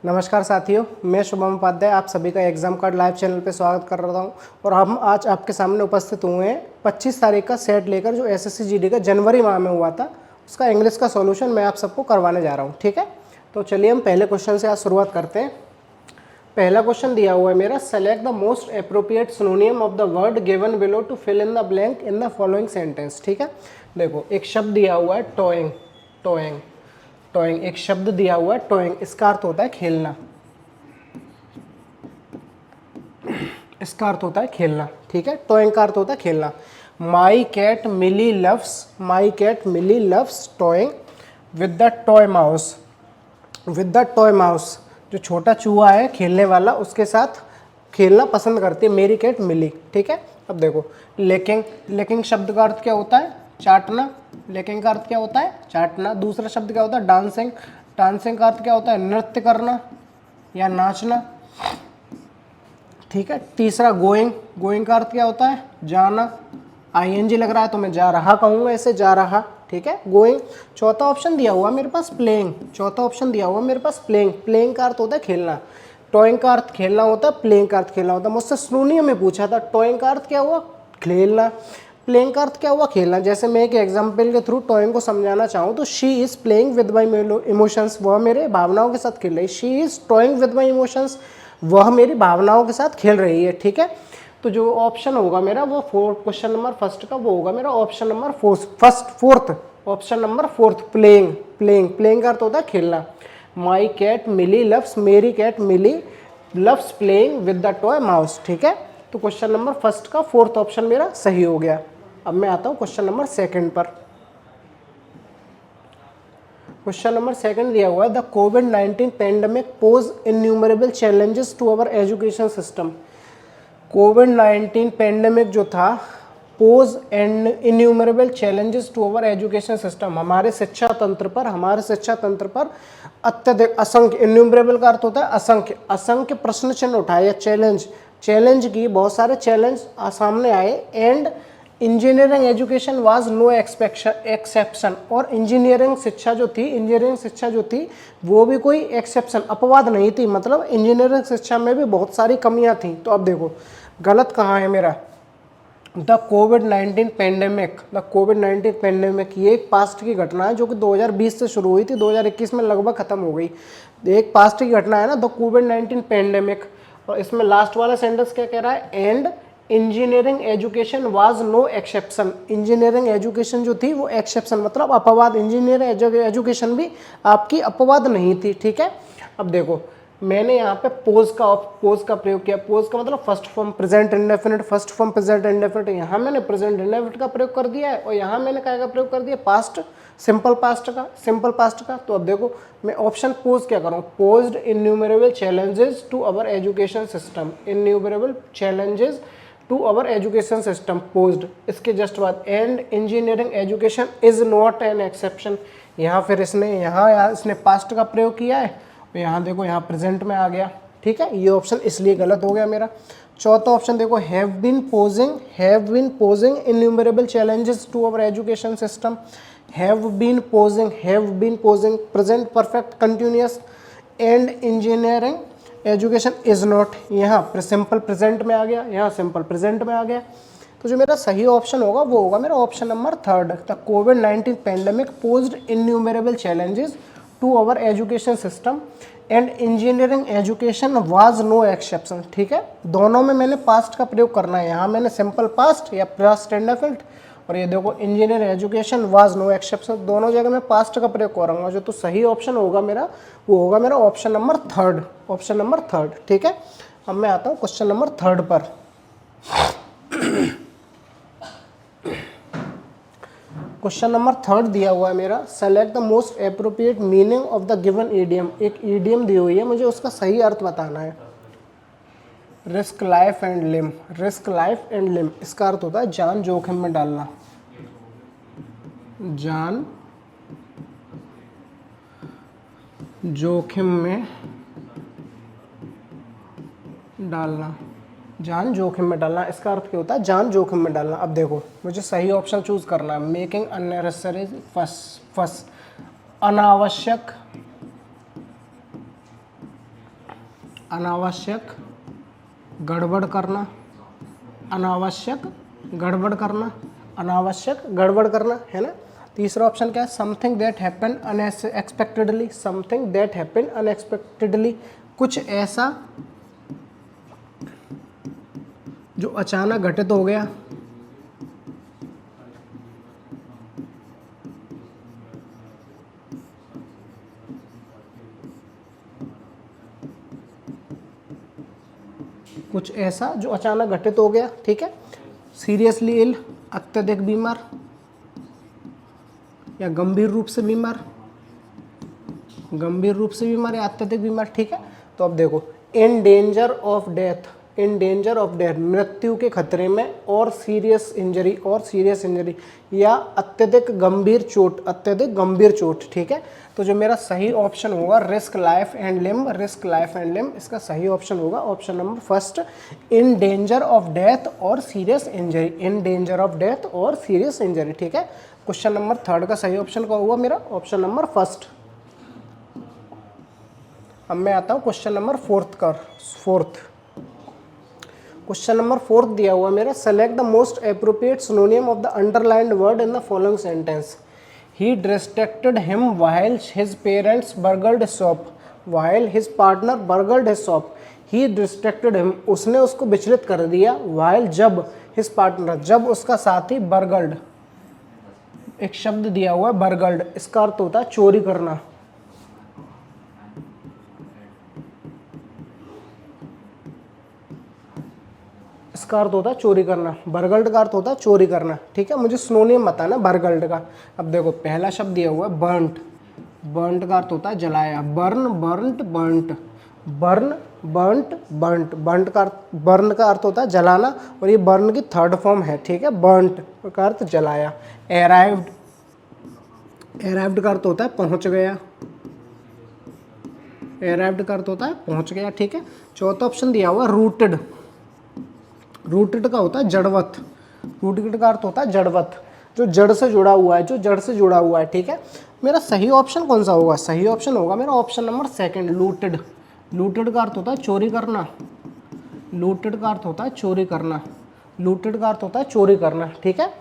नमस्कार साथियों, मैं शुभम उपाध्याय आप सभी का एग्जाम कार्ड लाइव चैनल पे स्वागत कर रहा हूं। और हम आज आपके सामने उपस्थित हुए हैं 25 तारीख का सेट लेकर, जो एसएससी जीडी का जनवरी माह में हुआ था, उसका इंग्लिश का सॉल्यूशन मैं आप सबको करवाने जा रहा हूं। ठीक है, तो चलिए हम पहले क्वेश्चन से आज शुरुआत करते हैं। पहला क्वेश्चन दिया हुआ है मेरा, select the most appropriate synonym of the word given below to fill in the blank in the following sentence. ठीक है, देखो एक शब्द दिया हुआ है टॉइंग, टॉइंग, टॉइंग, एक शब्द दिया हुआ है टॉइंग, इसका अर्थ होता है खेलना, इसका अर्थ होता है खेलना। ठीक है, टॉइंग का अर्थ होता है खेलना। My cat milli loves, my cat milli loves toying with the toy mouse, with the toy mouse, जो छोटा चूहा है खेलने वाला, उसके साथ खेलना पसंद करती है मेरी कैट मिली। ठीक है, अब देखो लेकिंग, लेकिंग शब्द का अर्थ क्या होता है? चाटना। लेकिंग का अर्थ क्या होता है? चाटना। दूसरा शब्द क्या होता है? डांसिंग। डांसिंग का अर्थ क्या होता है? नृत्य करना या नाचना। ठीक है, तीसरा गोइंग, गोइंग का अर्थ क्या होता है? जाना। आईएनजी लग रहा है तो मैं जा रहा कहूँगा, ऐसे जा रहा। ठीक है, गोइंग। चौथा ऑप्शन दिया हुआ मेरे पास प्लेइंग, चौथा ऑप्शन दिया हुआ मेरे पास प्लेइंग। प्लेइंग का अर्थ होता है खेलना, टॉइंग का अर्थ खेलना होता है, प्लेइंग का अर्थ खेलना होता है। मुझसे सिनोनियम में पूछा था, टॉइंग का अर्थ क्या हुआ? खेलना। प्लेइंग का अर्थ क्या हुआ? खेलना। जैसे मैं एक एग्जाम्पल के थ्रू टॉइंग को समझाना चाहूँ तो she is playing with my emotions, वह मेरे भावनाओं के साथ खेल रही है। She is toing with my emotions, वह मेरी भावनाओं के साथ खेल रही है। ठीक है, तो जो ऑप्शन होगा मेरा वो क्वेश्चन नंबर फर्स्ट का वो होगा मेरा option number fourth, option number fourth, playing. Playing, playing का अर्थ होता है खेलना। माई कैट मिली लव्स, मेरी cat milli loves playing with the toy mouse. ठीक है, तो क्वेश्चन नंबर फर्स्ट का फोर्थ ऑप्शन मेरा सही हो गया। अब मैं आता हूँ क्वेश्चन नंबर सेकंड पर। क्वेश्चन नंबर सेकंड दिया हुआ है, द कोविड-19 pandemic pose innumerable challenges to our education system. कोविड-19 पेंडेमिक जो था, pose and innumerable challenges to our education system, हमारे शिक्षा तंत्र पर, हमारे शिक्षा तंत्र पर अत्यधिक, असंख्य, इन्यूमरेबल का अर्थ होता है असंख्य, असंख्य प्रश्न चिन्ह उठाए, चैलेंज, चैलेंज की बहुत सारे चैलेंज सामने आए। And engineering education was no exception, और इंजीनियरिंग शिक्षा जो थी, इंजीनियरिंग शिक्षा जो थी वो भी कोई एक्सेप्शन, अपवाद नहीं थी। मतलब इंजीनियरिंग शिक्षा में भी बहुत सारी कमियां थी। तो अब देखो गलत कहाँ है मेरा? द कोविड-19 पेंडेमिक, द कोविड-19 पेंडेमिक ये एक पास्ट की घटना है जो कि 2020 से शुरू हुई थी, 2021 में लगभग खत्म हो गई। एक पास्ट की घटना है ना, द कोविड-19 पेंडेमिक। और इसमें लास्ट वाला सेंटेंस क्या कह रहा है? And engineering education was no exception, engineering education जो थी वो एक्सेप्शन मतलब अपवाद, इंजीनियरिंग एजुकेशन भी आपकी अपवाद नहीं थी। ठीक है, अब देखो मैंने यहाँ पे पोज का प्रयोग किया। पोज का मतलब first form present indefinite, first form present indefinite, यहाँ मैंने प्रेजेंट इंडेफिनिट का प्रयोग कर दिया है, और यहाँ मैंने क्या का प्रयोग कर दिया? पास्ट, सिंपल पास्ट का, सिंपल पास्ट का। तो अब देखो मैं ऑप्शन पोज क्या करूँ? Posed innumerable challenges to our education system, innumerable challenges to our education system, posed. इसके जस्ट बाद and engineering education is not an exception. यहाँ फिर इसने पास्ट का प्रयोग किया है, तो यहाँ देखो यहाँ प्रेजेंट में आ गया। ठीक है, ये ऑप्शन इसलिए गलत हो गया मेरा। चौथा ऑप्शन देखो, have been posing innumerable challenges to our education system, have been posing present perfect continuous, and engineering education is not, यहाँ सिंपल प्रेजेंट में आ गया, यहाँ सिंपल प्रेजेंट में आ गया। तो जो मेरा सही ऑप्शन होगा वो होगा मेरा ऑप्शन नंबर थर्ड, द कोविड-19 pandemic posed innumerable challenges to our education system and engineering education was no exception. ठीक है, दोनों में मैंने पास्ट का प्रयोग करना है। यहाँ मैंने सिंपल पास्ट या पास्ट इंडेफिनिट, और ये देखो engineering education was no exception, दोनों जगह मैं पास्ट का प्रयोग करूँगा। जो तो सही ऑप्शन होगा मेरा वो होगा मेरा option number third, option number third. ठीक है, अब मैं आता हूँ क्वेश्चन नंबर थर्ड पर। क्वेश्चन नंबर थर्ड दिया हुआ है मेरा, select the most appropriate meaning of the given idiom. एक ईडियम दी हुई है, मुझे उसका सही अर्थ बताना है। Risk life and limb, risk life and limb, इसका अर्थ होता है जान जोखिम में डालना, जान जोखिम में डालना, जान जोखिम में डालना, इसका अर्थ क्या होता है? जान जोखिम में डालना। अब देखो मुझे सही ऑप्शन चूज करना है। मेकिंग अननेसेसरी फस, अनावश्यक अनावश्यक गड़बड़ करना, अनावश्यक गड़बड़ करना, अनावश्यक गड़बड़ करना, है ना। तीसरा ऑप्शन क्या है, something that happen unexpectedly, something that happen unexpectedly, कुछ ऐसा जो अचानक घटित हो गया। कुछ ऐसा जो अचानक घटित हो गया, ठीक है। सीरियसली इल, अत्यधिक बीमार या गंभीर रूप से बीमार, गंभीर रूप से बीमार या अत्यधिक बीमार, ठीक है। तो अब देखो, इन danger of death, in danger of death, मृत्यु के खतरे में, और सीरियस इंजरी, और सीरियस इंजरी, या अत्यधिक गंभीर चोट, अत्यधिक गंभीर चोट, ठीक है। तो जो मेरा सही ऑप्शन होगा risk life and limb, risk life and limb, इसका सही ऑप्शन होगा option number first, in danger of death और serious injury, in danger of death और सीरियस इंजरी, ठीक है। क्वेश्चन नंबर थर्ड का सही ऑप्शन क्या होगा मेरा, ऑप्शन नंबर फर्स्ट। अब मैं आता हूँ question number fourth. Question number fourth दिया हुआ मेरा, select the most appropriate synonym of the underlined word in the following sentence. He distracted him while his parents burgled his shop, while his partner burgled his shop. He distracted him, उसने उसको विचलित कर दिया, while जब his partner, जब उसका साथी burgled, एक शब्द दिया हुआ है burgled, इसका अर्थ होता है चोरी करना। इसका अर्थ होता है चोरी करना, बर्गल्ड का अर्थ होता है चोरी करना, ठीक है। मुझे सिनोनिम बताना बर्गल्ड का। अब देखो, पहला शब्द दिया हुआ है बर्न्ट, बर्न्ट का अर्थ होता है जलाया, burn, burnt, burnt, burn, burnt, burnt, burnt का अर्थ, बर्न का अर्थ होता है जलाना, और ये बर्न की थर्ड फॉर्म है, ठीक है। बर्न्ट का अर्थ जलाया। अराइव्ड, अराइव्ड का अर्थ होता है पहुंच गया, अराइव्ड का अर्थ होता है पहुंच गया, ठीक है। चौथा ऑप्शन दिया हुआ रूटेड, रूटेड का होता है जड़वत, रूटेड का अर्थ होता है जड़वत, जो जड़ से जुड़ा हुआ है, जो जड़ से जुड़ा हुआ है, ठीक है। मेरा सही ऑप्शन कौन सा होगा, सही ऑप्शन होगा मेरा option number second, looted. Looted का अर्थ होता है चोरी करना, लूटेड का अर्थ होता है चोरी करना, लूटेड का अर्थ होता है चोरी करना, ठीक है।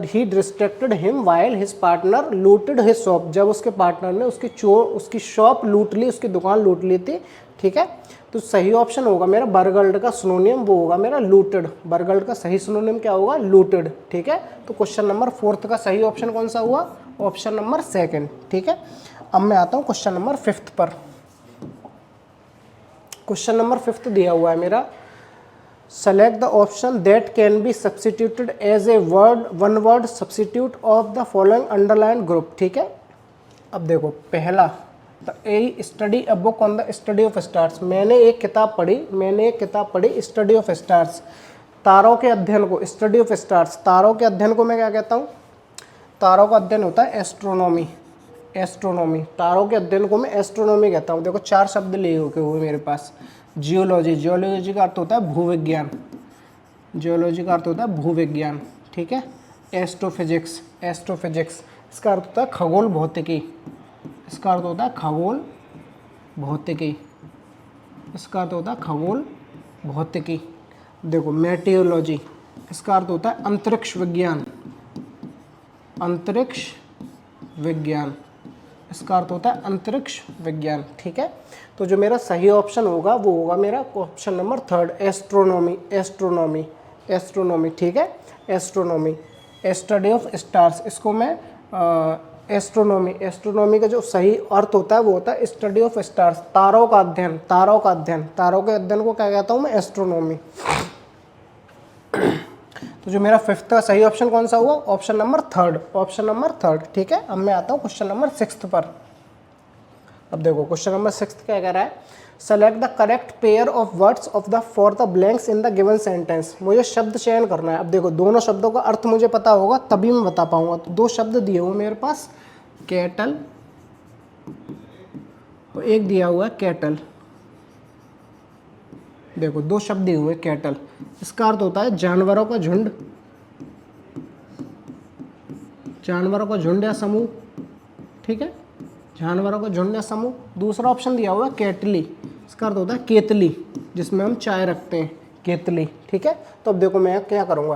He distracted him while his partner looted his shop, जब उसके पार्टनर ने उसकी शॉप लूट ली, उसकी दुकान लूट ली थी, ठीक है। तो सही ऑप्शन होगा मेरा बर्गल्ड का सिनोनिम वो होगा मेरा लूटेड, बर्गल्ड का सही सिनोनिम क्या होगा, लूटेड, ठीक है। तो क्वेश्चन नंबर फोर्थ का सही ऑप्शन कौन सा हुआ, ऑप्शन नंबर सेकंड, ठीक है। अब मैं आता हूँ क्वेश्चन नंबर फिफ्थ पर। क्वेश्चन नंबर फिफ्थ दिया हुआ है मेरा, select the option that can be substituted as a word, one word substitute of the following underline group, ठीक है। अब देखो, पहला A study a book on the study of stars, मैंने एक किताब पढ़ी स्टडी ऑफ स्टार्स, तारों के अध्ययन को, स्टडी ऑफ स्टार्स, तारों के अध्ययन को मैं क्या कहता हूँ, तारों का अध्ययन होता है एस्ट्रोनॉमी, एस्ट्रोनॉमी, तारों के अध्ययन को मैं एस्ट्रोनॉमी कहता हूँ। देखो, चार शब्द लिए हुए मेरे पास, जियोलॉजी, जियोलॉजी का अर्थ होता है भूविज्ञान, जियोलॉजी का अर्थ होता है भूविज्ञान, ठीक है। एस्ट्रोफिजिक्स, एस्ट्रोफिजिक्स, इसका अर्थ होता है खगोल भौतिकी, इसका अर्थ होता है खगोल भौतिकी, इसका अर्थ होता है खगोल भौतिकी। देखो, मेटियोलॉजी, इसका अर्थ होता है अंतरिक्ष विज्ञान, अंतरिक्ष विज्ञान, इसका अर्थ होता है अंतरिक्ष विज्ञान, ठीक है। तो जो मेरा सही ऑप्शन होगा वो होगा मेरा option number third, astronomy, astronomy, astronomy, ठीक है। एस्ट्रोनॉमी, स्टडी ऑफ स्टार्स, इसको मैं एस्ट्रोनॉमी, एस्ट्रोनॉमी का जो सही अर्थ होता है वो होता है स्टडी ऑफ स्टार्स, तारों का अध्ययन, तारों का अध्ययन, तारों के अध्ययन को क्या कहता हूँ मैं, एस्ट्रोनॉमी। तो जो मेरा फिफ्थ का सही ऑप्शन कौन सा हुआ, option number third, option number third, ठीक है। अब मैं आता हूँ क्वेश्चन नंबर सिक्स्थ पर। अब देखो, क्वेश्चन नंबर सिक्स्थ क्या कह रहा है, select the correct pair of words of the for the blanks in the given sentence. मुझे शब्द चयन करना है। अब देखो, दोनों शब्दों का अर्थ मुझे पता होगा तभी मैं बता पाऊंगा। तो दो शब्द दिए हुए मेरे पास, कैटल, और एक दिया हुआ है कैटल। देखो, दो शब्द दिए हुए कैटल, इसका अर्थ होता है जानवरों का झुंड, जानवरों का झुंड या समूह, ठीक है, जानवरों का झुंड या समूह। दूसरा ऑप्शन दिया हुआ है कैटली, इसका अर्थ होता है केतली, जिसमें हम चाय रखते हैं, केतली। ठीक है, तो अब देखो मैं क्या करूँगा,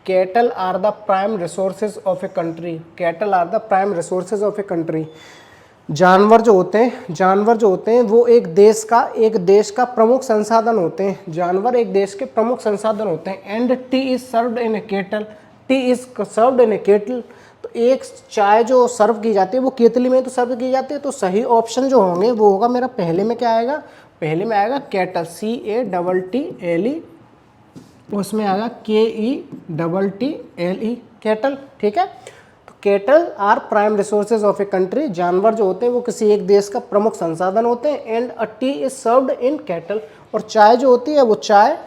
cattle are the prime resources of a country, cattle are the prime resources of a country. जानवर जो होते हैं वो एक देश का प्रमुख संसाधन होते हैं, जानवर एक देश के प्रमुख संसाधन होते हैं। And T is served in A kettle, T is served in A kettle, तो एक चाय जो सर्व की जाती है वो केतली में तो सर्व की जाती है। तो सही ऑप्शन जो होंगे वो होगा मेरा, पहले में क्या आएगा, पहले में आएगा कैटल, CATTLE, उसमें आएगा KETTLE, कैटल। ठीक है, तो cattle are prime resources of a country, जानवर जो होते हैं वो किसी एक देश का प्रमुख संसाधन होते हैं। And a T is served in cattle, और चाय जो होती है वो चाय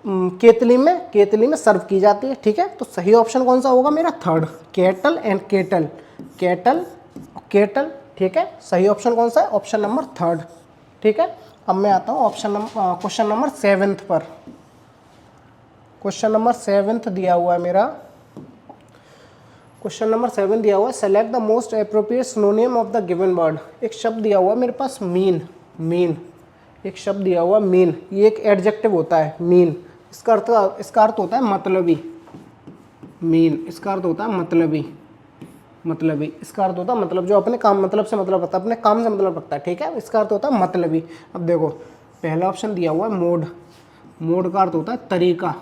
केतली में सर्व की जाती है। ठीक है, तो सही ऑप्शन कौन सा होगा मेरा, third, cattle and kettle, kettle. ठीक है, सही ऑप्शन कौन सा है, ऑप्शन नंबर थर्ड। ठीक है, अब मैं आता हूँ क्वेश्चन नंबर 7 पर। क्वेश्चन नंबर 7 दिया हुआ है मेरा, क्वेश्चन नंबर 7 दिया हुआ है, select the most appropriate synonym of the given word. एक शब्द दिया हुआ है मेरे पास, मीन, एक शब्द दिया हुआ मीन, ये एक एडजेक्टिव होता है मीन, इसका अर्थ होता है मतलबी, मीन इसका अर्थ होता है मतलबी, इसका अर्थ होता है मतलब, जो अपने काम मतलब से मतलब रखता है, अपने काम से मतलब रखता है। ठीक है, इसका अर्थ होता है मतलबी। अब देखो पहला ऑप्शन दिया हुआ है मोड का अर्थ होता है तरीका,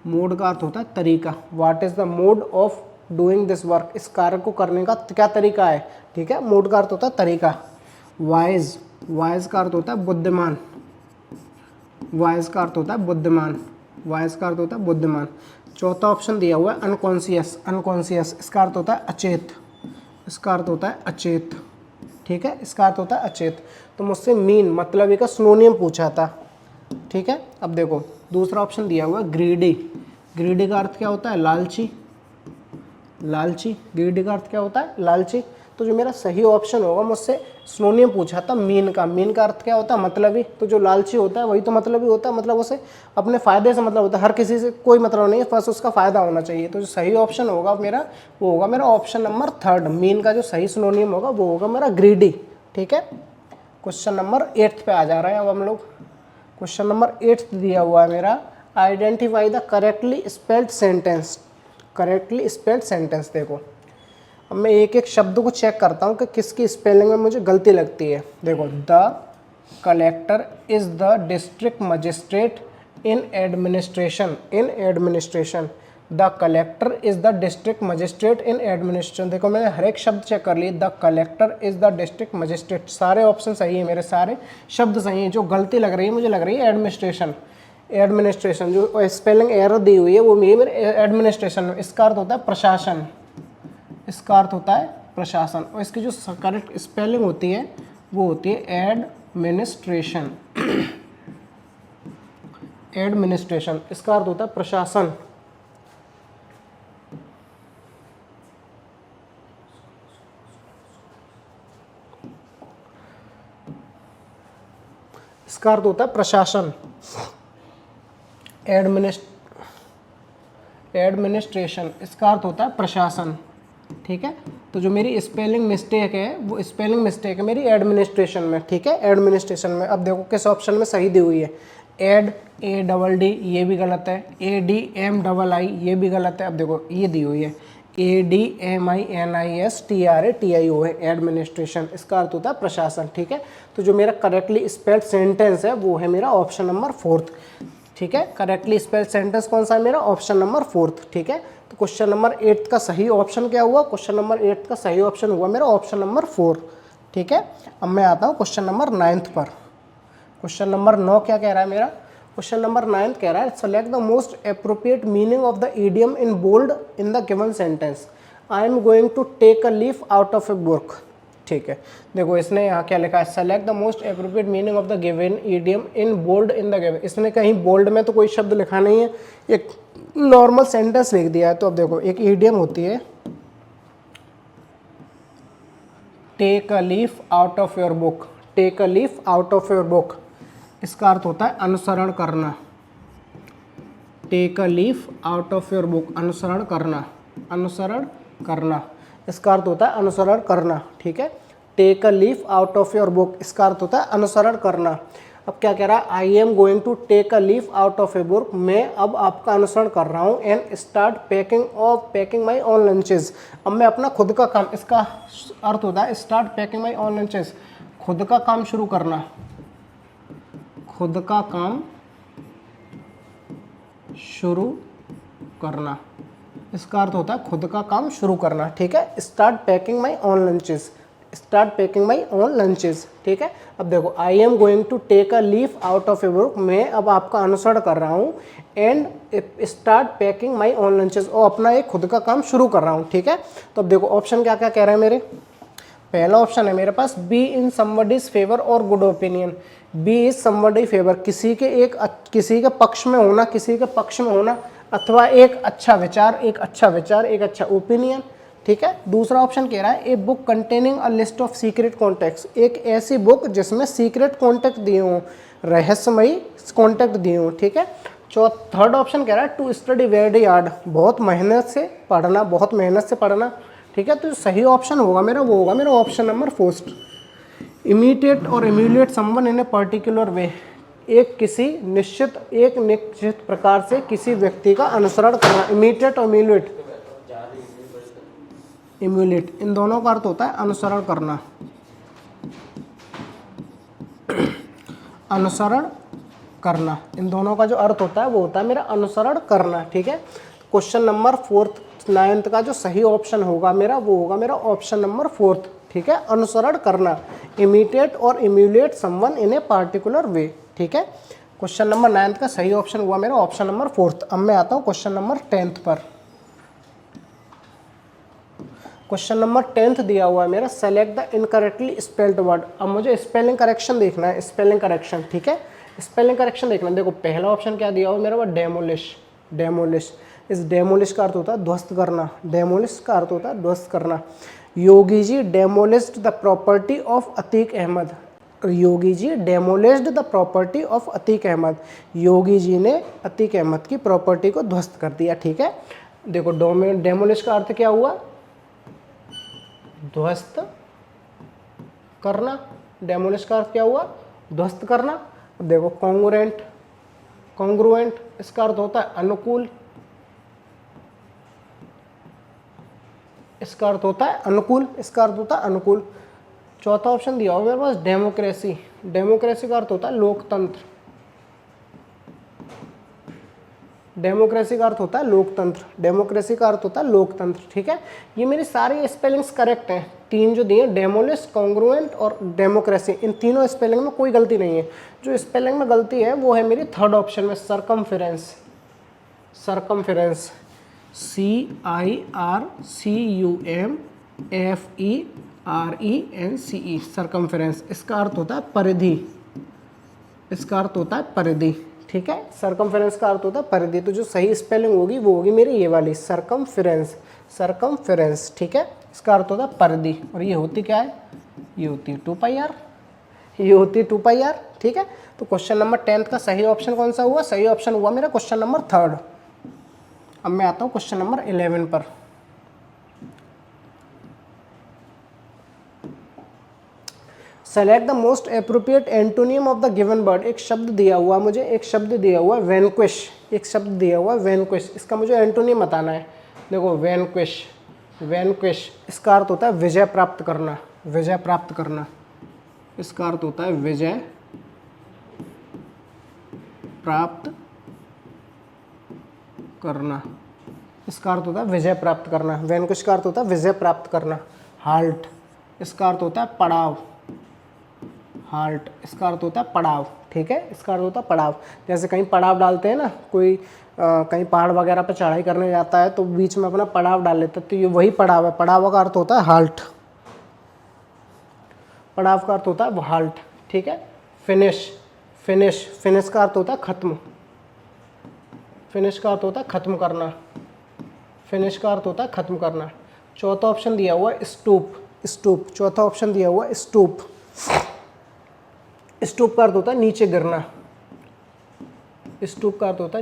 मोड का अर्थ होता है तरीका। What is the mode of doing this work, इस कार्य को करने का क्या तरीका है। ठीक है, मोड का अर्थ होता है तरीका। वाइज का अर्थ होता है बुद्धिमान, वाइज का अर्थ होता है बुद्धिमान। चौथा ऑप्शन दिया हुआ है अनकॉन्शियस, इसका अर्थ होता है अचेत, ठीक है, इसका अर्थ होता है अचेत। तो मुझसे मीन मतलबी का सिनोनियम पूछा था। ठीक है, अब देखो दूसरा ऑप्शन दिया हुआ है ग्रीडी का अर्थ क्या होता है, लालची, ग्रीडी का अर्थ क्या होता है, लालची। तो जो मेरा सही ऑप्शन होगा, मुझसे सिनोनियम पूछा था मीन का अर्थ क्या होता है, मतलबी। तो जो लालची होता है वही तो मतलबी होता है, मतलब उसे अपने फायदे से मतलब होता है, हर किसी से कोई मतलब नहीं है, बस उसका फायदा होना चाहिए। तो जो सही ऑप्शन होगा मेरा, वो होगा मेरा ऑप्शन नंबर थर्ड। मीन का जो सही सिनोनियम होगा वो होगा मेरा ग्रीडी। ठीक है, क्वेश्चन नंबर 8 पे आ जा रहे हैं अब हम लोग। क्वेश्चन नंबर 8 दिया हुआ है मेरा, identify the correctly spelled sentence. देखो अब मैं एक एक शब्द को चेक करता हूँ कि किसकी स्पेलिंग में मुझे गलती लगती है। देखो, the collector is the district magistrate in administration, the collector is the district magistrate in administration. देखो मैंने हर एक शब्द चेक कर लिए, the collector is the district magistrate, सारे ऑप्शन सही है मेरे, सारे शब्द सही है। जो गलती लग रही है मुझे लग रही है एडमिनिस्ट्रेशन, जो स्पेलिंग एरर दी हुई है वो मेरे एडमिनिस्ट्रेशन में, इसका अर्थ होता है प्रशासन, और इसकी जो करेक्ट स्पेलिंग होती है वो होती है एडमिनिस्ट्रेशन, इसका अर्थ होता है प्रशासन। इसका अर्थ होता है प्रशासन, एडमिनिस्ट्रेशन, इसका अर्थ होता है प्रशासन। ठीक है, तो जो मेरी स्पेलिंग मिस्टेक है वो स्पेलिंग मिस्टेक है मेरी एडमिनिस्ट्रेशन में। ठीक है, एडमिनिस्ट्रेशन में। अब देखो किस ऑप्शन में सही दी हुई है, ADD ये भी गलत है, ADMII ये भी गलत है। अब देखो ये दी हुई है ADMINISTRATIO है, एडमिनिस्ट्रेशन, इसका अर्थ होता है प्रशासन। ठीक है, तो जो मेरा करेक्टली स्पेल्ड सेंटेंस है वो है मेरा ऑप्शन नंबर 4। ठीक है, करेक्टली स्पेल्ड सेंटेंस कौन सा है मेरा, ऑप्शन नंबर 4। ठीक है, तो क्वेश्चन नंबर 8 का सही ऑप्शन क्या हुआ, क्वेश्चन नंबर 8 का सही ऑप्शन हुआ मेरा ऑप्शन नंबर 4। ठीक है, अब मैं आता हूँ क्वेश्चन नंबर 9 पर। क्वेश्चन नंबर 9 क्या कह रहा है मेरा, क्वेश्चन नंबर 9 कह रहा है, select the most appropriate meaning of the idiom in bold in the given sentence. I am going to take a leaf out of a book. ठीक है, देखो इसने यहाँ क्या लिखा है, select the most appropriate meaning of the given idiom in bold in the given. इसने कहीं बोल्ड में तो कोई शब्द लिखा नहीं है, एक नॉर्मल सेंटेंस लिख दिया है। तो अब देखो एक इडियम होती है take a leaf out of your book, take a leaf out of your book, इसका अर्थ होता है अनुसरण करना। Take a leaf out of your book, अनुसरण करना, इसका अर्थ होता है अनुसरण करना। ठीक है, take a leaf out of your book, इसका अर्थ होता है अनुसरण करना। अब क्या कह रहा है, I am going to take a leaf out of a book, मैं अब आपका अनुसरण कर रहा हूँ, and start packing my own lunches, अब मैं अपना खुद का काम, इसका अर्थ होता है स्टार्ट पैकिंग माई ऑन लंचेज, खुद का काम शुरू करना, खुद का काम शुरू करना, इसका अर्थ होता है खुद का काम शुरू करना, ठीक है। Start packing my own lunches, start packing my own lunches, ठीक है। अब देखो, I am going to take a leaf out of a book, मैं अब आपका अनुसरण कर रहा हूँ, and start packing my own lunches, और अपना एक खुद का काम शुरू कर रहा हूँ, ठीक है। तो अब देखो ऑप्शन क्या क्या कह रहे हैं मेरे, पहला ऑप्शन है मेरे पास बी इन समबडीज फेवर और good opinion, be is somebody favour, किसी के पक्ष में होना, किसी के पक्ष में होना, अथवा एक अच्छा विचार, एक अच्छा ओपिनियन, ठीक है। दूसरा ऑप्शन कह रहा है a book containing a list of secret contacts, एक ऐसी बुक जिसमें सीक्रेट कॉन्टैक्ट दिए हों, रहस्यमयी कॉन्टैक्ट दिए हों, ठीक है। थर्ड ऑप्शन कह रहा है टू स्टडी वेरी हार्ड, बहुत मेहनत से पढ़ना, ठीक है। तो सही ऑप्शन होगा मेरा, वो होगा मेरा ऑप्शन नंबर फर्स्ट, इमिटेट और emulate someone in a particular way, एक निश्चित प्रकार से किसी व्यक्ति का अनुसरण करना, इमिटेट और एम्यूलेट इन दोनों का अर्थ होता है अनुसरण करना, अनुसरण करना, इन दोनों का जो अर्थ होता है वो होता है मेरा अनुसरण करना, ठीक है। क्वेश्चन नंबर 9th का जो सही ऑप्शन होगा मेरा, वो होगा मेरा ऑप्शन नंबर 4, ठीक है, अनुसरण करना, इमिटेट और emulate someone in a particular way, ठीक है। क्वेश्चन नंबर 9th का सही ऑप्शन हुआ मेरा ऑप्शन नंबर 4। अब मैं आता हूँ क्वेश्चन नंबर 10th पर। क्वेश्चन नंबर 10th दिया हुआ है मेरा, select the incorrectly spelled word, अब मुझे स्पेलिंग करेक्शन देखना है, स्पेलिंग करेक्शन, ठीक है, स्पेलिंग करेक्शन देखना। देखो पहला ऑप्शन क्या दिया हुआ मेरा, वो डेमोलिश, इस डेमोलिश का अर्थ होता है ध्वस्त करना, डेमोलिश का अर्थ होता है ध्वस्त करना। Yogi ji demolished the property of Atiq Ahmed, Yogi ji demolished the property of Atiq Ahmed, Yogi ji ने अतीक अहमद की प्रॉपर्टी को ध्वस्त कर दिया, ठीक है। देखो डेमोलिश का अर्थ क्या हुआ, ध्वस्त करना, डेमोलिश का अर्थ क्या हुआ, ध्वस्त करना। देखो कॉन्ग्रुएंट, इसका अर्थ होता है अनुकूल, इसका अर्थ होता है अनुकूल, चौथा ऑप्शन दिया हुआ मेरे पास डेमोक्रेसी का अर्थ होता है लोकतंत्र, डेमोक्रेसी का अर्थ होता है लोकतंत्र, ठीक है। ये मेरी सारी स्पेलिंग्स करेक्ट हैं, तीन जो दिए डेमोलिश, कॉन्ग्रुएंट और डेमोक्रेसी, इन तीनों स्पेलिंग में कोई गलती नहीं है। जो स्पेलिंग में गलती है वो है मेरी थर्ड ऑप्शन में सरकमफेरेंस, CIRCUMFERENCE, सरकमफेरेंस, इसका अर्थ होता है परिधि, ठीक है। सरकमफेरेंस का अर्थ होता है परिधि, तो जो सही स्पेलिंग होगी वो होगी मेरी ये वाली सरकमफेरेंस, ठीक है, इसका अर्थ होता है परिधि, और ये होती क्या है, ये होती है 2πr, ठीक है। तो क्वेश्चन नंबर 10th का सही ऑप्शन कौन सा हुआ, सही ऑप्शन हुआ मेरा क्वेश्चन नंबर 3rd। अब मैं आता हूँ क्वेश्चन नंबर 11 पर। Select the most appropriate antonym of the given word, एक शब्द दिया हुआ वैनक्विश, इसका मुझे एंटोनियम बताना है। देखो वैनक्विश, इसका अर्थ होता है विजय प्राप्त करना, इसका अर्थ होता है विजय प्राप्त करना, इसका अर्थ होता है विजय प्राप्त करना, वैनक्विश का अर्थ होता है विजय प्राप्त करना। हाल्ट, इसका अर्थ होता है पड़ाव, इसका अर्थ होता है पड़ाव, ठीक है, इसका अर्थ होता है पड़ाव। जैसे कहीं पड़ाव डालते हैं ना, कोई कहीं पहाड़ वगैरह पर चढ़ाई करने जाता है तो बीच में अपना पड़ाव डाल लेता है, तो ये वही पड़ाव है, पड़ाव का अर्थ होता है हाल्ट, पड़ाव का अर्थ होता है वो हाल्ट, ठीक है। फिनिश का अर्थ होता है खत्म, का अर्थ होता है खत्म करना, चौथा ऑप्शन दिया हुआ है स्टूप, चौथा ऑप्शन दिया हुआ है स्टूप का अर्थ होता है नीचे गिरना, स्टूप का अर्थ होता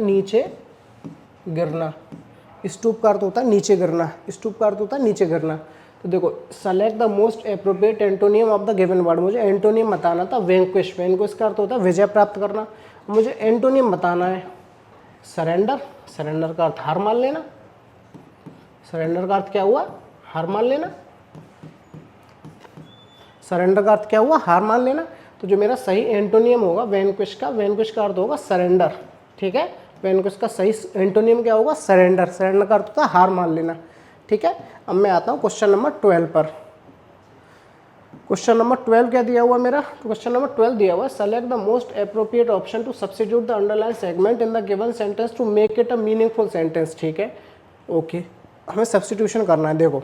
है नीचे गिरना, तो देखो select the most appropriate antonym of the given word, मुझे एंटोनियम बताना था वैंक्विश, वैंक्विश का अर्थ होता है विजय प्राप्त करना, मुझे एंटोनियम बताना है सरेंडर, सरेंडर का अर्थ हार मान लेना, सरेंडर का अर्थ क्या हुआ, हार मान लेना, सरेंडर का अर्थ क्या हुआ, हार मान लेना। तो जो मेरा सही एंटोनियम होगा वैंक्विश का, वैंक्विश का अर्थ होगा सरेंडर, ठीक है, वैंक्विश का सही एंटोनियम क्या होगा, सरेंडर, सरेंडर का अर्थ होता है हार मान लेना, ठीक है। अब मैं आता हूँ क्वेश्चन नंबर 12 पर। क्वेश्चन नंबर 12 क्या दिया हुआ मेरा, तो क्वेश्चन नंबर 12 दिया हुआ है select the most appropriate option to substitute the underline segment in the given sentence to make it a meaningful sentence, ठीक है, ओके। हमें सब्स्टिट्यूशन करना है। देखो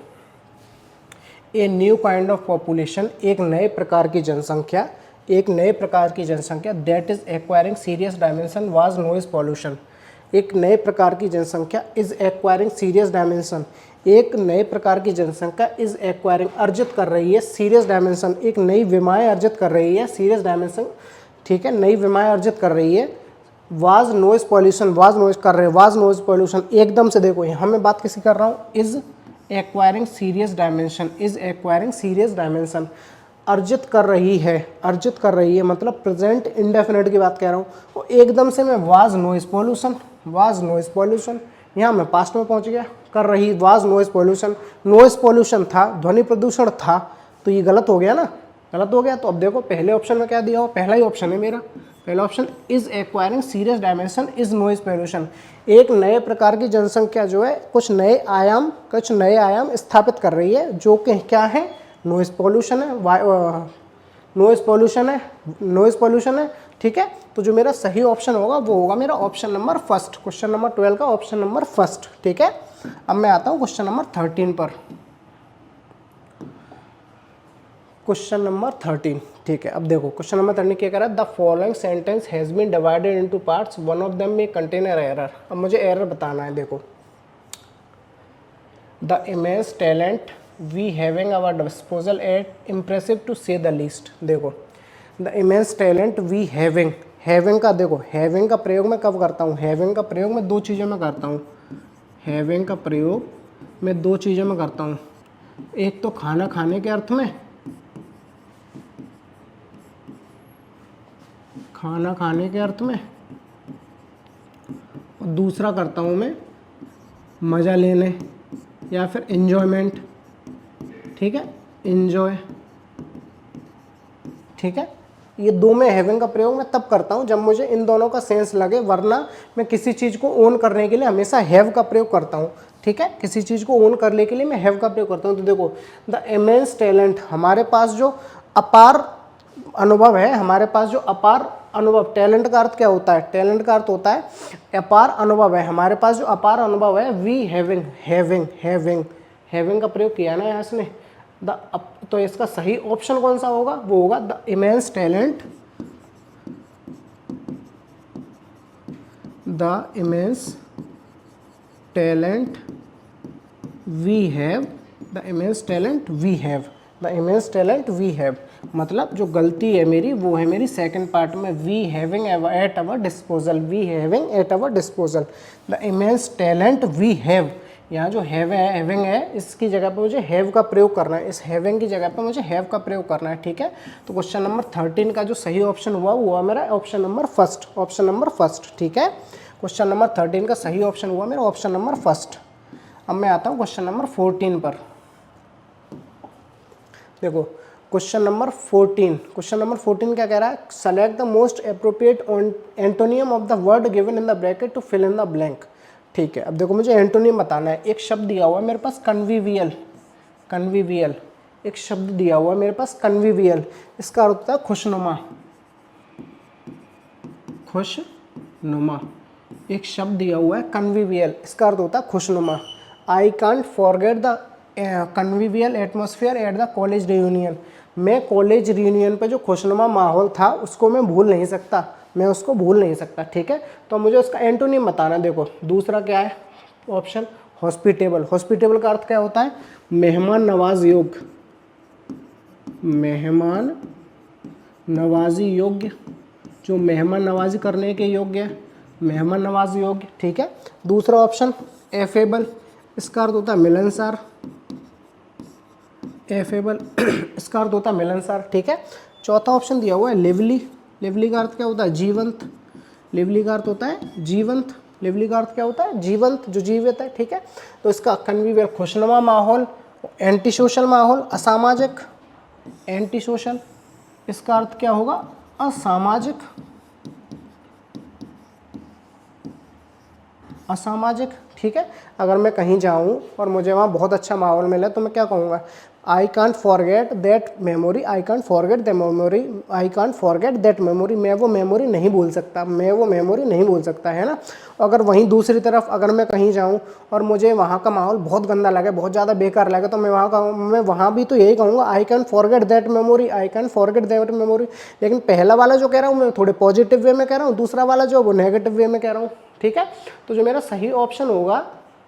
a new kind of population, एक नए प्रकार की जनसंख्या, एक नए प्रकार की जनसंख्या that is acquiring serious dimension was noise pollution, एक नए प्रकार की जनसंख्या इज एक्वायरिंग सीरियस डायमेंशन, एक नए प्रकार की जनसंख्या इज एक्वायरिंग अर्जित कर रही है सीरियस डायमेंशन, एक नई विमाएँ अर्जित कर रही है सीरियस डायमेंशन, ठीक है, नई विमाएँ अर्जित कर रही है। Was noise pollution, was noise कर रहे हैं, वाज नॉइज पॉल्यूशन एकदम से, देखो यहाँ मैं बात किसी कर रहा हूँ, is acquiring serious dimension, is acquiring serious dimension, अर्जित कर रही है, अर्जित कर रही है मतलब प्रेजेंट इंडेफिनिट की बात कह रहा हूँ। और एकदम से मैं was noise pollution, was noise pollution, यहाँ मैं पास्ट में पहुँच गया, कर रही was noise pollution, noise pollution था, ध्वनि प्रदूषण था, तो ये गलत हो गया ना, गलत हो गया। तो अब देखो पहले ऑप्शन में क्या दिया हो, पहला ही ऑप्शन है मेरा, पहला option is acquiring serious dimension is noise pollution, एक नए प्रकार की जनसंख्या जो है कुछ नए आयाम स्थापित कर रही है, जो कि क्या है, नॉइज पॉल्यूशन है, नॉइज पॉल्यूशन है, नॉइज पॉल्यूशन है, ठीक है। तो जो मेरा सही ऑप्शन होगा वो होगा मेरा option number first, question number 12 का ऑप्शन नंबर फर्स्ट, ठीक है। अब मैं आता हूँ क्वेश्चन नंबर 13 पर। क्वेश्चन नंबर 13, ठीक है। अब देखो क्वेश्चन नंबर 13 क्या कह रहा है, the following sentence has been divided into parts, one of them may contain error. अब मुझे एरर बताना है। देखो the immense talent we having our disposal at impressive to say the least. देखो the immense talent we having, having का, देखो having का प्रयोग मैं कब करता हूँ, हैविंग का प्रयोग मैं दो चीज़ों में करता हूँ, हैविंग का प्रयोग मैं दो चीज़ों में करता हूँ, एक तो खाना खाने के अर्थ में, खाना खाने के अर्थ में, और दूसरा करता हूँ मैं मज़ा लेने या फिर एन्जॉयमेंट, ठीक है, एन्जॉय, ठीक है। ये दो में हैविंग का प्रयोग मैं तब करता हूँ जब मुझे इन दोनों का सेंस लगे, वरना मैं किसी चीज़ को ओन करने के लिए हमेशा हैव का प्रयोग करता हूँ, ठीक है, किसी चीज़ को ओन करने के लिए मैं हैव का प्रयोग करता हूँ। तो देखो द इमेंस टैलेंट, हमारे पास जो अपार अनुभव है, हमारे पास जो अपार अनुभव, टैलेंट का अर्थ क्या होता है, टैलेंट का अर्थ होता है अपार अनुभव है, हमारे पास जो अपार अनुभव है, we having, having having having का प्रयोग किया ना यहाँ इसने, तो इसका सही ऑप्शन कौन सा होगा, वो होगा the immense talent, the immense talent we have, the immense talent we have, the immense talent we have. मतलब जो गलती है मेरी वो है मेरी सेकंड पार्ट में, we having at our disposal, we having at our disposal, the immense talent we have. यहाँ जो हैव है, हैविंग है, इसकी जगह पे मुझे हैव का प्रयोग करना है, इस हैविंग की जगह पे मुझे हैव का प्रयोग करना है, ठीक है। तो क्वेश्चन नंबर 13 का जो सही ऑप्शन हुआ वो हुआ मेरा option number first, option number first, ठीक है। क्वेश्चन नंबर 13 का सही ऑप्शन हुआ मेरा ऑप्शन नंबर फर्स्ट। अब मैं आता हूँ क्वेश्चन नंबर 14 पर। देखो क्वेश्चन नंबर 14, क्वेश्चन नंबर 14 क्या कह रहा है, select the most appropriate antonym of the word given in the bracket to fill in the blank, ठीक है। अब देखो मुझे एंटोनियम बताना है, एक शब्द दिया हुआ है मेरे पास कन्विवियल, कन्विवियल, एक शब्द दिया हुआ है मेरे पास कन्विवियल, इसका अर्थ होता है खुशनुमा, खुशनुमा, एक शब्द दिया हुआ है कन्विवियल, इसका अर्थ होता है खुशनुमा। I can't forget the convivial atmosphere at the college reunion, मैं कॉलेज रियूनियन पे जो खुशनुमा माहौल था उसको मैं भूल नहीं सकता, मैं उसको भूल नहीं सकता, ठीक है। तो मुझे उसका एंटोनिम बताना। देखो दूसरा क्या है ऑप्शन, हॉस्पिटेबल, हॉस्पिटेबल का अर्थ क्या होता है, मेहमान नवाज योग्य, मेहमान नवाजी योग्य, जो मेहमान नवाजी करने के योग्य है, मेहमान नवाजी योग्य, ठीक है। दूसरा ऑप्शन एफेबल, इसका अर्थ होता है मिलनसार, एफेबल इसका अर्थ होता है मिलनसार, ठीक है। चौथा ऑप्शन दिया हुआ है लिवली, लिवली का अर्थ क्या होता है जीवंत, लिवली का अर्थ होता है जीवंत, लिवली का अर्थ क्या होता है जीवंत, जो जीवित है, ठीक है। तो इसका कन्वीवियर खुशनुमा माहौल, एंटी सोशल माहौल, असामाजिक, एंटी सोशल, इसका अर्थ क्या होगा असामाजिक, असामाजिक, ठीक है। अगर मैं कहीं जाऊं और मुझे वहाँ बहुत अच्छा माहौल मिले तो मैं क्या कहूँगा, आई can't forget that memory, I can't forget the memory, I can't forget that memory, मैं वो मेमोरी नहीं भूल सकता, मैं वो मेमोरी नहीं भूल सकता, है ना। अगर वहीं दूसरी तरफ अगर मैं कहीं जाऊं और मुझे वहाँ का माहौल बहुत गंदा लगे, बहुत ज़्यादा बेकार लगे, तो मैं वहाँ भी तो यही कहूँगा I can forget that memory, I can forget that memory. लेकिन पहला वाला जो कह रहा हूँ मैं थोड़े पॉजिटिव वे में कह रहा हूँ, दूसरा वाला जो वो नेगेटिव वे में कह रहा हूँ, ठीक है। तो जो मेरा सही ऑप्शन होगा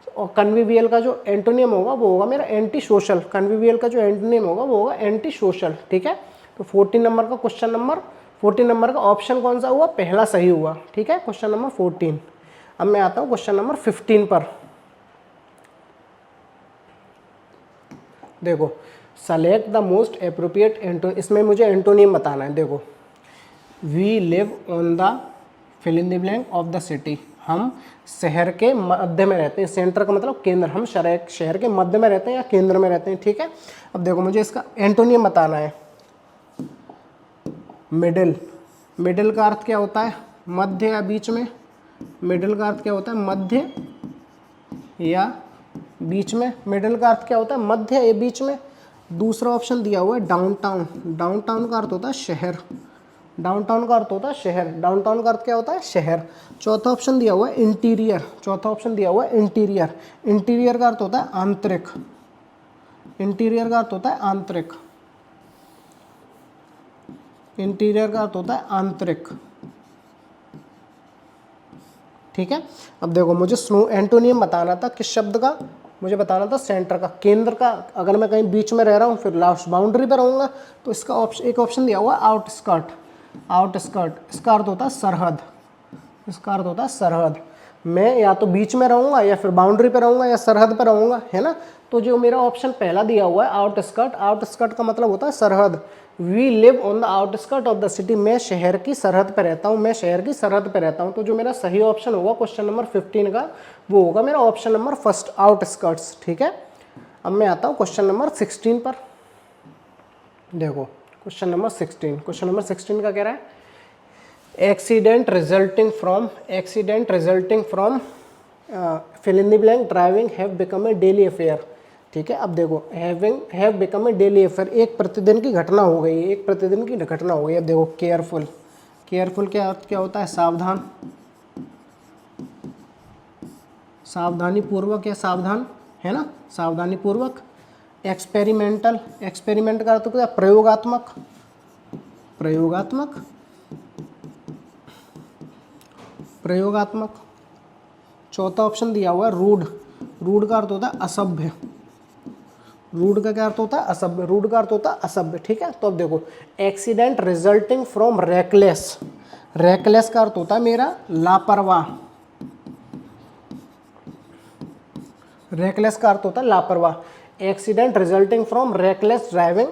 और कन्विवियल का जो एंटोनियम होगा वो होगा मेरा एंटी सोशल, कन्विवियल का जो एंटोनियम होगा वो होगा एंटी सोशल, ठीक है। तो 14 नंबर का क्वेश्चन नंबर 14 नंबर का ऑप्शन कौन सा हुआ, पहला सही हुआ, ठीक है, क्वेश्चन नंबर 14। अब मैं आता हूँ क्वेश्चन नंबर 15 पर। देखो, select the most appropriate antonym, इसमें मुझे एंटोनियम बताना है। देखो, we live on the fill in the blank of the city, हम शहर के मध्य में रहते हैं, सेंटर का मतलब केंद्र, हम शहर के मध्य में रहते हैं या केंद्र में रहते हैं, ठीक है। अब देखो मुझे इसका एंटोनियम बताना है। मिडिल, मिडिल का अर्थ क्या होता है मध्य या बीच में, मिडिल का अर्थ क्या होता है मध्य या बीच में, मिडिल का अर्थ क्या होता है मध्य या बीच में। दूसरा ऑप्शन दिया हुआ है डाउनटाउन, डाउनटाउन का अर्थ होता है शहर, डाउनटाउन का अर्थ होता है शहर, डाउनटाउन का अर्थ क्या होता है शहर। चौथा ऑप्शन दिया हुआ है इंटीरियर, चौथा ऑप्शन दिया हुआ है इंटीरियर, इंटीरियर का अर्थ होता है आंतरिक, इंटीरियर का अर्थ होता है आंतरिक, इंटीरियर का अर्थ होता है आंतरिक, ठीक है। अब देखो मुझे एंटोनियम बताना था किस शब्द का, मुझे बताना था सेंटर का, केंद्र का। अगर मैं कहीं बीच में रह रहा हूँ फिर लास्ट बाउंड्री पर रहूँगा, तो इसका एक ऑप्शन दिया हुआ है आउटस्कर्ट, आउटस्कर्ट, इसका अर्थ होता है सरहद, इसका अर्थ होता है सरहद। मैं या तो बीच में रहूँगा या फिर बाउंड्री पर रहूँगा या सरहद पर रहूँगा, है ना। तो जो मेरा ऑप्शन पहला दिया हुआ है आउटस्कर्ट, आउटस्कर्ट का मतलब होता है सरहद। We live on the outskirt of the city, मैं शहर की सरहद पर रहता हूँ, मैं शहर की सरहद पर रहता हूँ। तो जो मेरा सही ऑप्शन होगा क्वेश्चन नंबर 15 का वो होगा मेरा ऑप्शन नंबर फर्स्ट, आउटस्कर्ट्स, ठीक है। अब मैं आता हूँ क्वेश्चन नंबर 16 पर। देखो क्वेश्चन नंबर 16, क्वेश्चन नंबर 16 का कह रहा है accident resulting from fill in the blank driving have become a daily affair, ठीक है। अब देखो have become a daily affair, एक प्रतिदिन की घटना हो गई, एक प्रतिदिन की घटना हो गई। अब देखो केयरफुल, केयरफुल क्या अर्थ क्या होता है सावधान, सावधानी पूर्वक या सावधान, है ना, सावधानी पूर्वक। एक्सपेरिमेंटल, एक्सपेरिमेंट का अर्थ क्या प्रयोगात्मक, प्रयोगात्मक, प्रयोगात्मक। चौथा ऑप्शन दिया हुआ है रूड, रूड का अर्थ होता है असभ्य, रूड का क्या अर्थ होता है असभ्य, रूड का अर्थ होता है असभ्य, ठीक है। तो अब देखो accident resulting from reckless, reckless का अर्थ होता है मेरा लापरवाह, रेकलेस का अर्थ होता है लापरवाह। Accident resulting from reckless driving,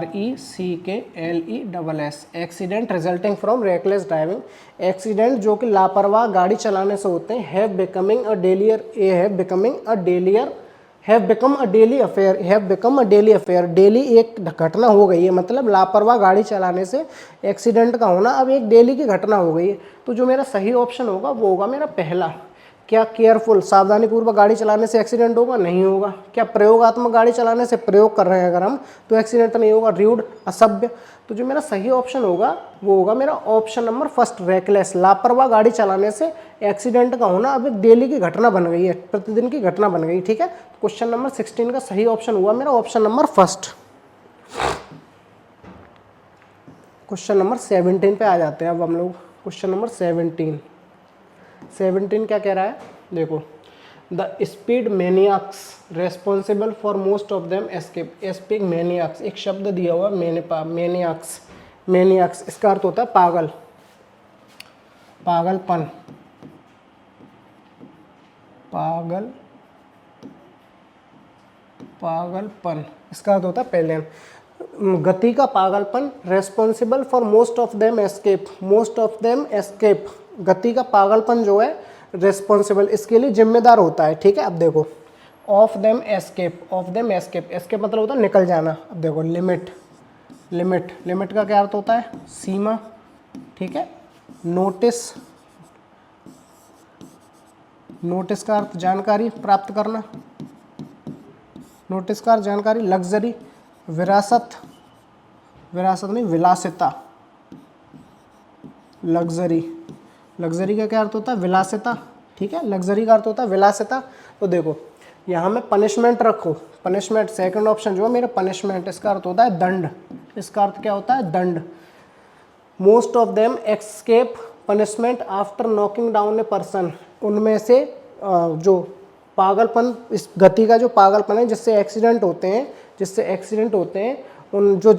RECKLESS, accident resulting from reckless driving, accident जो कि लापरवाह गाड़ी चलाने से होते हैं। Have becoming a dealer, a have becoming a dealer, have become a daily affair, have become a daily affair, daily एक घटना हो गई है, मतलब लापरवाह गाड़ी चलाने से एक्सीडेंट का होना अब एक डेली की घटना हो गई है। तो जो मेरा सही ऑप्शन होगा वो होगा मेरा पहला, क्या केयरफुल सावधानीपूर्वक गाड़ी चलाने से एक्सीडेंट होगा, नहीं होगा। क्या प्रयोगात्मक गाड़ी चलाने से, प्रयोग कर रहे हैं अगर हम, तो एक्सीडेंट नहीं होगा। र्यूड असभ्य, तो जो मेरा सही ऑप्शन होगा वो होगा मेरा ऑप्शन नंबर फर्स्ट रेकलेस, लापरवाह गाड़ी चलाने से एक्सीडेंट का होना अब एक डेली की घटना बन गई है, प्रतिदिन की घटना बन गई, ठीक है। क्वेश्चन नंबर 16 का सही ऑप्शन हुआ मेरा option number first. Question number 17 पे आ जाते हैं अब हम लोग। क्वेश्चन नंबर 17 क्या कह रहा है, देखो the speed maniacs responsible for most of them escape, speed maniacs, एक शब्द दिया हुआ मैनियाक्स, मैनियाक्स इसका अर्थ होता है पागल, पागलपन, पागल, पागलपन, इसका अर्थ होता है पेलेन। गति का पागलपन, responsible for most of them escape, most of them escape, गति का पागलपन जो है रेस्पॉन्सिबल, इसके लिए जिम्मेदार होता है। ठीक है, अब देखो of them escape, of them escape, escape मतलब होता है निकल जाना। अब देखो लिमिट, लिमिट, लिमिट का क्या अर्थ होता है? सीमा। ठीक है, नोटिस, नोटिस का अर्थ जानकारी प्राप्त करना, नोटिस का अर्थ जानकारी। लग्जरी, विरासत, विरासत नहीं विलासिता, लग्जरी, लग्जरी का क्या अर्थ होता है? विलासिता। ठीक है, लग्जरी का अर्थ होता है विलासिता। तो देखो यहाँ में पनिशमेंट रखो, पनिशमेंट, सेकंड ऑप्शन जो है मेरा पनिशमेंट, इसका अर्थ होता है दंड, इसका अर्थ क्या होता है? दंड। Most of them escape punishment after knocking down a person, उनमें से जो पागलपन, इस गति का जो पागलपन है जिससे एक्सीडेंट होते हैं, जिससे एक्सीडेंट होते हैं, उन जो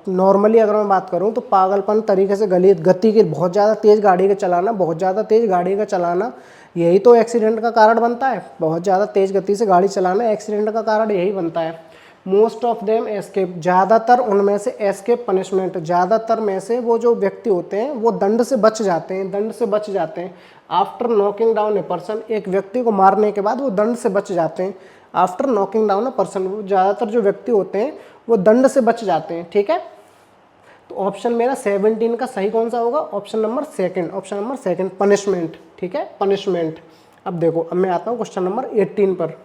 नॉर्मली अगर मैं बात करूं तो पागलपन तरीके से गति के बहुत ज़्यादा तेज़ गाड़ी का चलाना, बहुत ज़्यादा तेज़ गाड़ी का चलाना, यही तो एक्सीडेंट का कारण बनता है। बहुत ज़्यादा तेज़ गति से गाड़ी चलाना एक्सीडेंट का कारण यही बनता है। मोस्ट ऑफ देम एस्केप, ज़्यादातर उनमें से, एस्केप पनिशमेंट, ज़्यादातर में से वो जो व्यक्ति होते हैं वो दंड से बच जाते हैं, दंड से बच जाते हैं। After knocking down a person, एक व्यक्ति को मारने के बाद वो दंड से बच जाते हैं। After knocking down a person, वो ज़्यादातर जो व्यक्ति होते हैं वो दंड से बच जाते हैं। ठीक है, तो ऑप्शन मेरा 17 का सही कौन सा होगा? Option number second, option number second, punishment. ठीक है, पनिशमेंट। अब देखो, अब मैं आता हूँ क्वेश्चन नंबर 18 पर।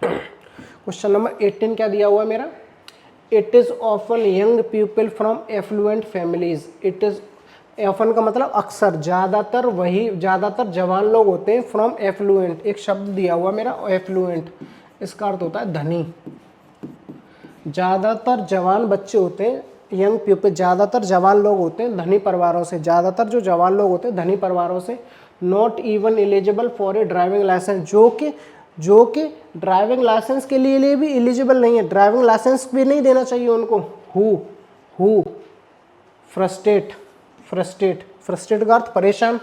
क्वेश्चन नंबर 18 क्या दिया हुआ है मेरा? It is often young people from affluent families, it is, often का मतलब अक्सर, ज़्यादातर, वही ज़्यादातर जवान लोग होते हैं फ्रॉम एफ्लुएंट, एक शब्द दिया हुआ मेरा एफ्लुएंट, इसका अर्थ होता है धनी। ज़्यादातर जवान बच्चे होते हैं, यंग पीपल, ज़्यादातर जवान लोग होते हैं धनी परिवारों से, ज़्यादातर जो जवान लोग होते हैं धनी परिवारों से। Not even eligible for a driving licence, जो कि ड्राइविंग लाइसेंस के लिए भी एलिजिबल नहीं है, ड्राइविंग लाइसेंस भी नहीं देना चाहिए उनको। हु फ्रस्ट्रेट, फ्रस्ट्रेट, फ्रस्ट्रेट का अर्थ परेशान,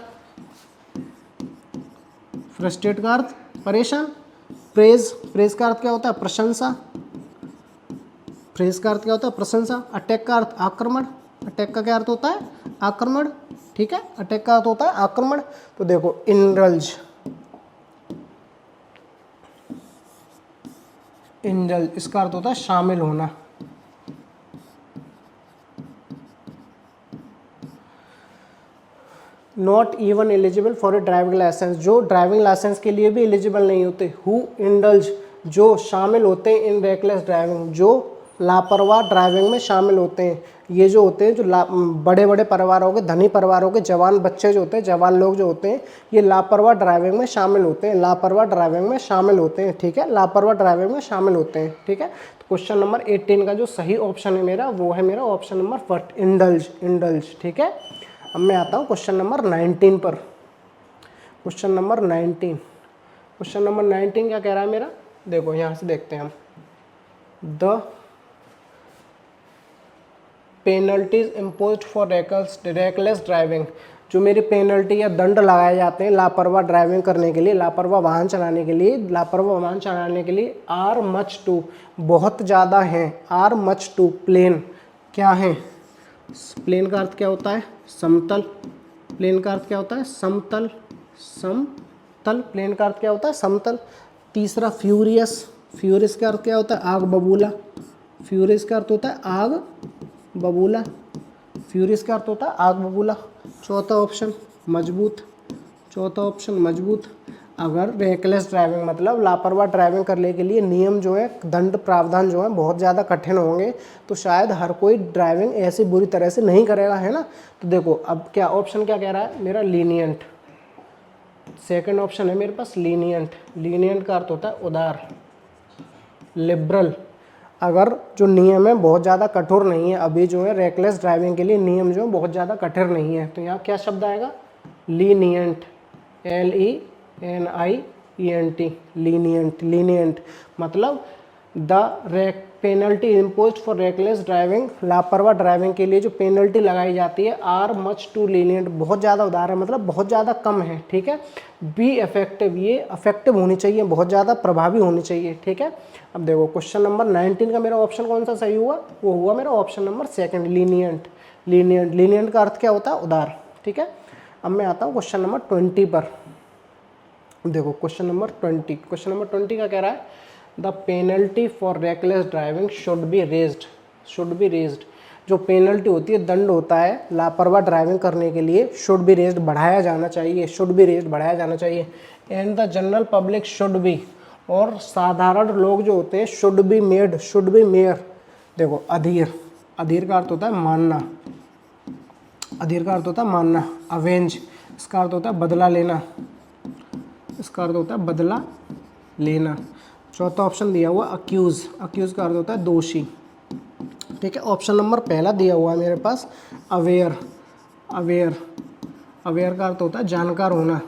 फ्रस्ट्रेट का अर्थ परेशान। प्रेज, प्रेज का अर्थ क्या होता है? प्रशंसा, प्रेज का अर्थ क्या होता है? प्रशंसा। अटैक का अर्थ आक्रमण, अटैक का क्या अर्थ होता है? आक्रमण। ठीक है, अटैक का अर्थ होता है आक्रमण। तो देखो इंडल्ज, इंडल्ज, इसका अर्थ होता है शामिल होना। Not even eligible for a driving licence, जो ड्राइविंग लाइसेंस के लिए भी एलिजिबल नहीं होते। हु इंडल्ज, जो शामिल होते हैं इन रेकलेस ड्राइविंग, जो लापरवाह ड्राइविंग में शामिल होते हैं। ये जो होते हैं, जो बड़े बड़े परिवारों के, धनी परिवारों के जवान बच्चे जो होते हैं, जवान लोग जो होते हैं, ये लापरवाह ड्राइविंग में शामिल होते हैं, लापरवाह ड्राइविंग में शामिल होते हैं। ठीक है, लापरवाह ड्राइविंग में शामिल होते हैं। ठीक है, तो क्वेश्चन नंबर 18 का जो सही ऑप्शन है मेरा, वो है मेरा option number first, indulge, indulge. ठीक है, अब मैं आता हूँ क्वेश्चन नंबर 19 पर। क्वेश्चन नंबर 19, क्वेश्चन नंबर 19 क्या कह रहा है मेरा? देखो यहाँ से देखते हैं हम। The penalties imposed for reckless driving, जो मेरी पेनल्टी या दंड लगाए जाते हैं लापरवाह ड्राइविंग करने के लिए, लापरवाह वाहन चलाने के लिए, लापरवाह वाहन चलाने के लिए, आर मच टू, बहुत ज़्यादा हैं। आर मच टू, प्लेन, क्या है? प्लेन का अर्थ क्या होता है? समतल। प्लेन का अर्थ क्या होता है? समतल, समतल। प्लेन का अर्थ क्या होता है? समतल। तीसरा फ्यूरियस, फ्यूरियस का अर्थ क्या होता है? आग बबूला, फ्यूरियस का अर्थ होता है आग बबूला, फ्यूरियस का अर्थ होता है आग बबूला। चौथा ऑप्शन मजबूत, चौथा ऑप्शन मजबूत। अगर रेकलेस ड्राइविंग मतलब लापरवाह ड्राइविंग करने के लिए नियम जो है, दंड प्रावधान जो है बहुत ज़्यादा कठिन होंगे, तो शायद हर कोई ड्राइविंग ऐसी बुरी तरह से नहीं करेगा, है ना। तो देखो अब क्या ऑप्शन क्या कह रहा है मेरा? लीनियंट, सेकंड ऑप्शन है मेरे पास लीनियंट। लीनियंट का अर्थ होता है उदार। लिबरल, अगर जो नियम है बहुत ज़्यादा कठोर नहीं है, अभी जो है रेकलेस ड्राइविंग के लिए नियम जो है बहुत ज़्यादा कठोर नहीं है, तो यहाँ क्या शब्द आएगा? Lenient, LENIENT, lenient. लीनियंट मतलब the penalty imposed for reckless driving, लापरवाह ड्राइविंग के लिए जो पेनल्टी लगाई जाती है आर मच टू लीनियंट, बहुत ज़्यादा उदार है, मतलब बहुत ज़्यादा कम है, ठीक है। बी इफेक्टिव, ये इफेक्टिव होनी चाहिए, बहुत ज़्यादा प्रभावी होनी चाहिए, ठीक है। अब देखो क्वेश्चन नंबर 19 का मेरा ऑप्शन कौन सा सही हुआ, वो हुआ मेरा option number second, lenient. Lenient, lenient का अर्थ क्या होता है, उदार, ठीक है। अब मैं आता हूँ क्वेश्चन नंबर 20 पर। देखो क्वेश्चन नंबर 20, क्वेश्चन नंबर 20 का कह रहा है the penalty for reckless driving should be raised, should be raised, जो पेनल्टी होती है, दंड होता है लापरवाह ड्राइविंग करने के लिए, शुड बी रेज्ड, बढ़ाया जाना चाहिए, शुड बी रेज्ड, बढ़ाया जाना चाहिए। And the general public should be, और साधारण लोग जो होते हैं, should be made, should be mayor. देखो अधीर, अधीर का अर्थ होता है मानना, अधीर का अर्थ होता है मानना। अवेंज, इसका अर्थ होता है बदला लेना, इसका अर्थ होता है बदला लेना। चौथा ऑप्शन दिया हुआ अक्यूज, अक्यूज का अर्थ होता है दोषी, ठीक है। ऑप्शन नंबर पहला दिया हुआ है मेरे पास अवेयर, अवेयर, अवेयर का अर्थ होता है जानकार होना,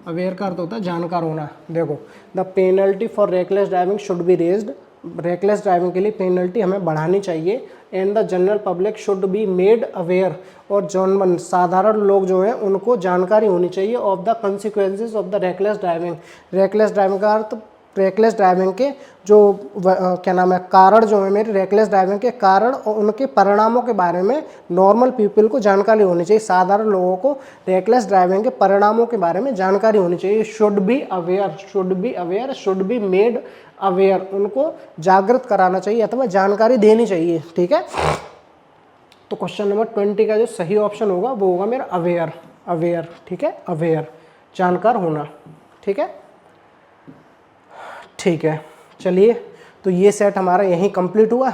अवेयर का अर्थ होता है जानकार होना। देखो the penalty for reckless driving should be raised, reckless driving के लिए पेनल्टी हमें बढ़ानी चाहिए। And the general public should be made aware, और जौन साधारण लोग जो हैं उनको जानकारी होनी चाहिए of the consequences of the reckless driving. Reckless driving का अर्थ, रेकलेस ड्राइविंग के जो क्या नाम है, कारण जो है मेरे, रेकलेस ड्राइविंग के कारण और उनके परिणामों के बारे में नॉर्मल पीपल को जानकारी होनी चाहिए, साधारण लोगों को रेकलेस ड्राइविंग के परिणामों के बारे में जानकारी होनी चाहिए। Should be aware, should be aware, should be made aware, उनको जागृत कराना चाहिए अथवा जानकारी देनी चाहिए, ठीक है। तो क्वेश्चन नंबर 20 का जो सही ऑप्शन होगा वो होगा मेरा अवेयर, अवेयर, ठीक है, अवेयर, जानकार होना, ठीक है, ठीक है। चलिए, तो ये सेट हमारा यहीं कंप्लीट हुआ।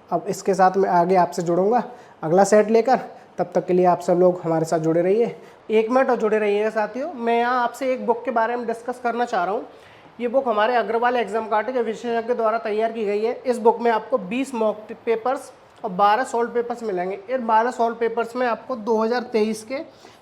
अब इसके साथ मैं आगे आपसे जुड़ूंगा अगला सेट लेकर, तब तक के लिए आप सब लोग हमारे साथ जुड़े रहिए। 1 मिनट और जुड़े रहिएगा साथियों। मैं यहाँ आपसे एक बुक के बारे में डिस्कस करना चाह रहा हूँ। ये बुक हमारे अग्रवाल एग्जाम कार्ड जो विशेषज्ञ द्वारा तैयार की गई है। इस बुक में आपको 20 मॉक पेपर्स और 12 सॉल्व पेपर्स मिलेंगे। इन 12 सॉल्व पेपर्स में आपको 2023 के,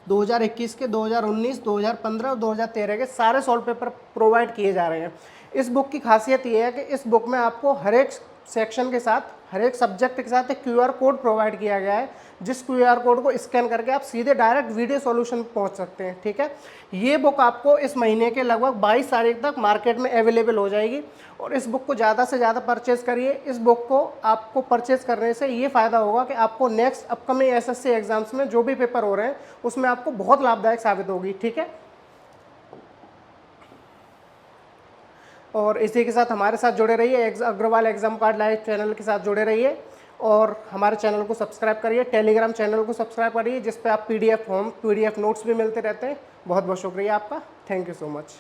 2021 के, 2019, 2015 और 2013 के सारे सॉल्व पेपर प्रोवाइड किए जा रहे हैं। इस बुक की खासियत ये है कि इस बुक में आपको हर एक सेक्शन के साथ, हर एक सब्जेक्ट के साथ एक QR कोड प्रोवाइड किया गया है, जिस QR कोड को स्कैन करके आप सीधे डायरेक्ट वीडियो सॉल्यूशन पहुंच सकते हैं, ठीक है। ये बुक आपको इस महीने के लगभग 22 तारीख तक मार्केट में अवेलेबल हो जाएगी, और इस बुक को ज़्यादा से ज़्यादा परचेज़ करिए। इस बुक को आपको परचेज़ करने से ये फ़ायदा होगा कि आपको नेक्स्ट अपकमिंग SSC एग्जाम्स में जो भी पेपर हो रहे हैं उसमें आपको बहुत लाभदायक साबित होगी, ठीक है। और इसी के साथ हमारे साथ जुड़े रहिए, Agarwal exam card live channel के साथ जुड़े रहिए, और हमारे चैनल को सब्सक्राइब करिए, टेलीग्राम चैनल को सब्सक्राइब करिए, जिस पे आप PDF होम, PDF नोट्स भी मिलते रहते हैं। बहुत बहुत शुक्रिया आपका, थैंक यू सो मच।